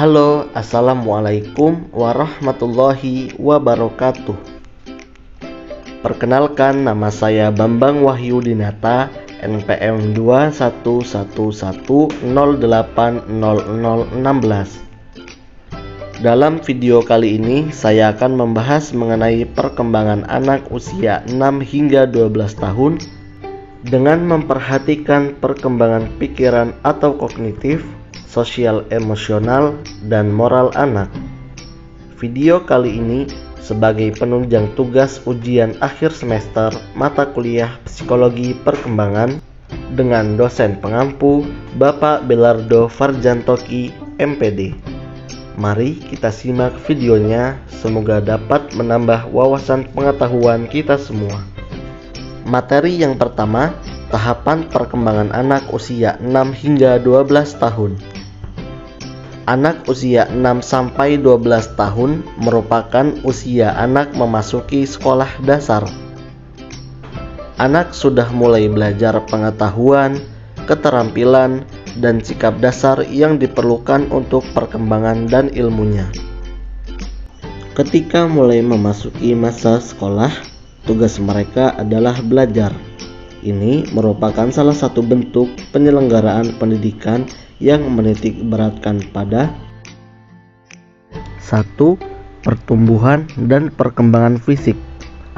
Halo, assalamualaikum warahmatullahi wabarakatuh. Perkenalkan, nama saya Bambang Wahyudinata, NPM 2111080016. Dalam video kali ini, saya akan membahas mengenai perkembangan anak usia 6 hingga 12 tahun dengan memperhatikan perkembangan pikiran atau kognitif, sosial emosional, dan moral anak. Video kali ini sebagai penunjang tugas ujian akhir semester mata kuliah Psikologi Perkembangan dengan dosen pengampu Bapak Belardo Farjantoki, MPD. Mari kita simak videonya, semoga dapat menambah wawasan pengetahuan kita semua. Materi yang pertama, tahapan perkembangan anak usia 6 hingga 12 tahun. Anak usia 6 sampai 12 tahun merupakan usia anak memasuki sekolah dasar. Anak sudah mulai belajar pengetahuan, keterampilan, dan sikap dasar yang diperlukan untuk perkembangan dan ilmunya. Ketika mulai memasuki masa sekolah, tugas mereka adalah belajar. Ini merupakan salah satu bentuk penyelenggaraan pendidikan yang menitik beratkan pada 1. Pertumbuhan dan perkembangan fisik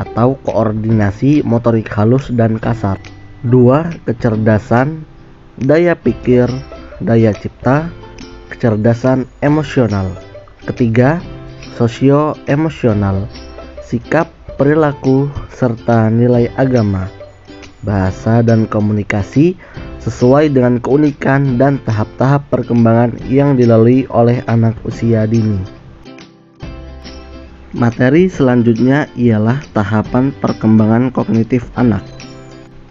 atau koordinasi motorik halus dan kasar. 2. Kecerdasan, daya pikir, daya cipta, kecerdasan emosional. 3. Sosio-emosional, sikap, perilaku, serta nilai agama, bahasa dan komunikasi sesuai dengan keunikan dan tahap-tahap perkembangan yang dilalui oleh anak usia dini. Materi selanjutnya ialah tahapan perkembangan kognitif anak.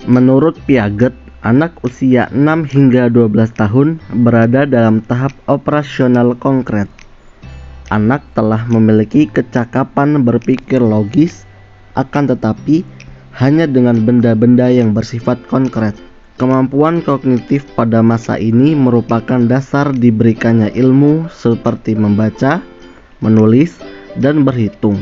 Menurut Piaget, anak usia 6 hingga 12 tahun berada dalam tahap operasional konkret. Anak telah memiliki kecakapan berpikir logis, akan tetapi hanya dengan benda-benda yang bersifat konkret. Kemampuan kognitif pada masa ini merupakan dasar diberikannya ilmu seperti membaca, menulis, dan berhitung.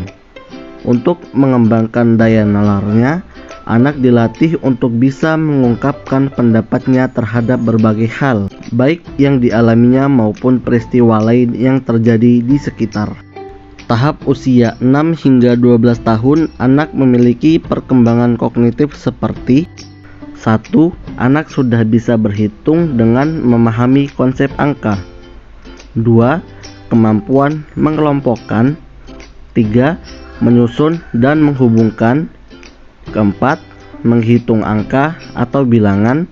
Untuk mengembangkan daya nalarnya, anak dilatih untuk bisa mengungkapkan pendapatnya terhadap berbagai hal, baik yang dialaminya maupun peristiwa lain yang terjadi di sekitar. Tahap usia 6 hingga 12 tahun, anak memiliki perkembangan kognitif seperti 1. Anak sudah bisa berhitung dengan memahami konsep angka. 2. Kemampuan mengelompokkan. 3. Menyusun dan menghubungkan. 4. Menghitung angka atau bilangan.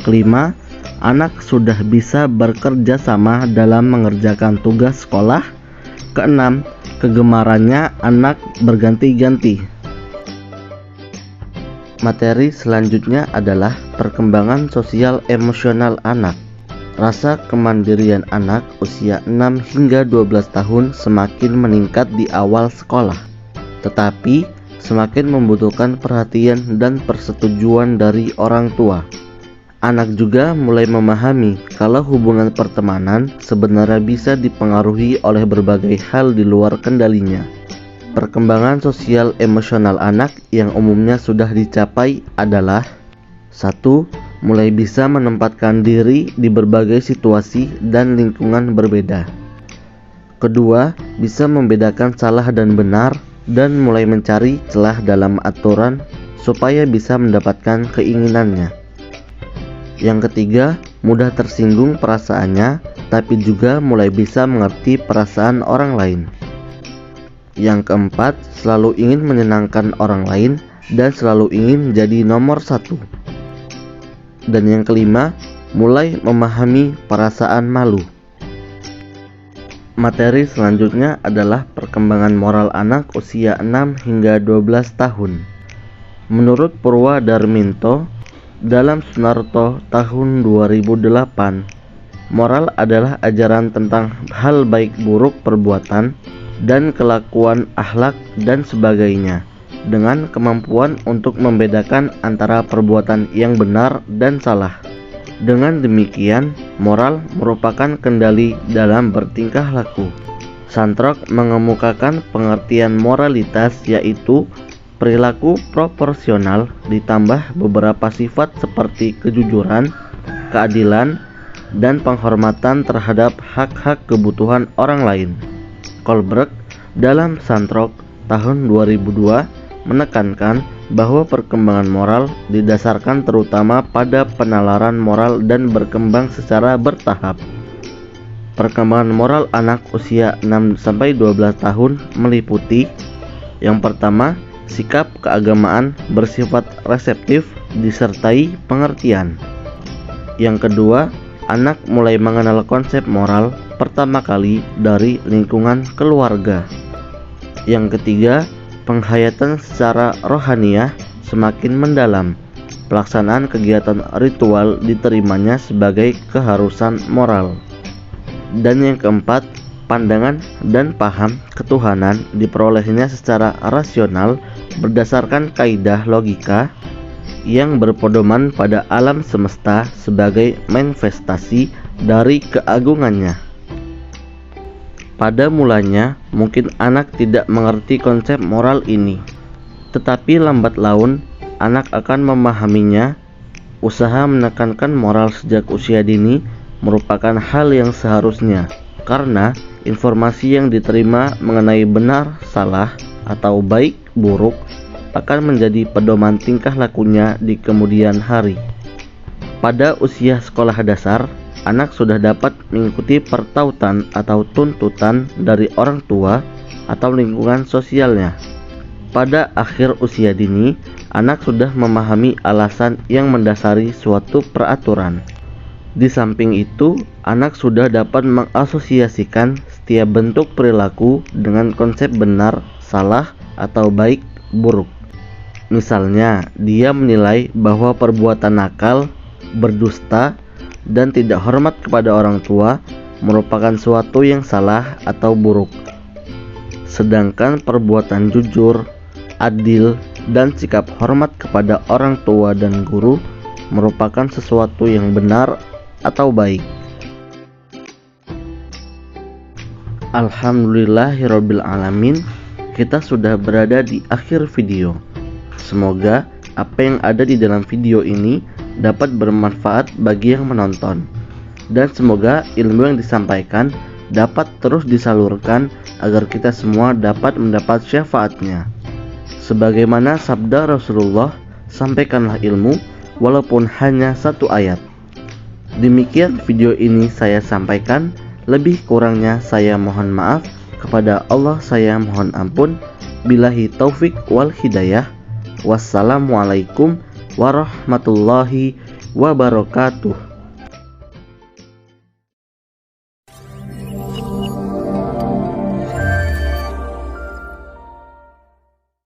5. Anak sudah bisa bekerja sama dalam mengerjakan tugas sekolah. 6. Kegemarannya anak berganti-ganti. Materi selanjutnya adalah perkembangan sosial emosional anak. Rasa kemandirian anak usia 6 hingga 12 tahun semakin meningkat di awal sekolah, tetapi semakin membutuhkan perhatian dan persetujuan dari orang tua. Anak juga mulai memahami kalau hubungan pertemanan sebenarnya bisa dipengaruhi oleh berbagai hal di luar kendalinya. Perkembangan sosial emosional anak yang umumnya sudah dicapai adalah 1. Mulai bisa menempatkan diri di berbagai situasi dan lingkungan berbeda. 2. Bisa membedakan salah dan benar dan mulai mencari celah dalam aturan supaya bisa mendapatkan keinginannya. Yang 3. Mudah tersinggung perasaannya, tapi juga mulai bisa mengerti perasaan orang lain. Yang 4. Selalu ingin menyenangkan orang lain dan selalu ingin jadi nomor 1. Dan yang 5. Mulai memahami perasaan malu. Materi selanjutnya adalah perkembangan moral anak usia 6 hingga 12 tahun. Menurut Purwa Darminto, dalam Sunarto tahun 2008, moral adalah ajaran tentang hal baik buruk perbuatan dan kelakuan akhlak dan sebagainya, dengan kemampuan untuk membedakan antara perbuatan yang benar dan salah. Dengan demikian, moral merupakan kendali dalam bertingkah laku. Santrok mengemukakan pengertian moralitas yaitu perilaku proporsional ditambah beberapa sifat seperti kejujuran, keadilan, dan penghormatan terhadap hak-hak kebutuhan orang lain. Kohlberg dalam Santrok tahun 2002 menekankan bahwa perkembangan moral didasarkan terutama pada penalaran moral dan berkembang secara bertahap. Perkembangan moral anak usia 6-12 tahun meliputi: yang pertama, sikap keagamaan bersifat reseptif disertai pengertian. Yang kedua, anak mulai mengenal konsep moral pertama kali dari lingkungan keluarga. Yang ketiga, penghayatan secara rohaniah semakin mendalam. Pelaksanaan kegiatan ritual diterimanya sebagai keharusan moral. Dan yang keempat, pandangan dan paham ketuhanan diperolehnya secara rasional berdasarkan kaidah logika yang berpedoman pada alam semesta sebagai manifestasi dari keagungannya. Pada mulanya, mungkin anak tidak mengerti konsep moral ini, tetapi lambat laun anak akan memahaminya. Usaha menekankan moral sejak usia dini merupakan hal yang seharusnya, karena informasi yang diterima mengenai benar, salah, atau baik, buruk akan menjadi pedoman tingkah lakunya di kemudian hari. Pada usia sekolah dasar, anak sudah dapat mengikuti pertautan atau tuntutan dari orang tua atau lingkungan sosialnya. Pada akhir usia dini, anak sudah memahami alasan yang mendasari suatu peraturan. Di samping itu, anak sudah dapat mengasosiasikan setiap bentuk perilaku dengan konsep benar, salah, atau baik, buruk. Misalnya, dia menilai bahwa perbuatan nakal, berdusta, dan tidak hormat kepada orang tua merupakan suatu yang salah atau buruk. Sedangkan perbuatan jujur, adil, dan sikap hormat kepada orang tua dan guru merupakan sesuatu yang benar atau baik. Alhamdulillahirrabbilalamin, kita sudah berada di akhir video. Semoga apa yang ada di dalam video ini dapat bermanfaat bagi yang menonton, dan semoga ilmu yang disampaikan dapat terus disalurkan agar kita semua dapat mendapat syafaatnya. Sebagaimana sabda Rasulullah, sampaikanlah ilmu walaupun hanya satu ayat. Demikian video ini saya sampaikan, lebih kurangnya saya mohon maaf. Kepada Allah saya mohon ampun. Billahi taufik wal hidayah. Wassalamualaikum warahmatullahi wabarakatuh.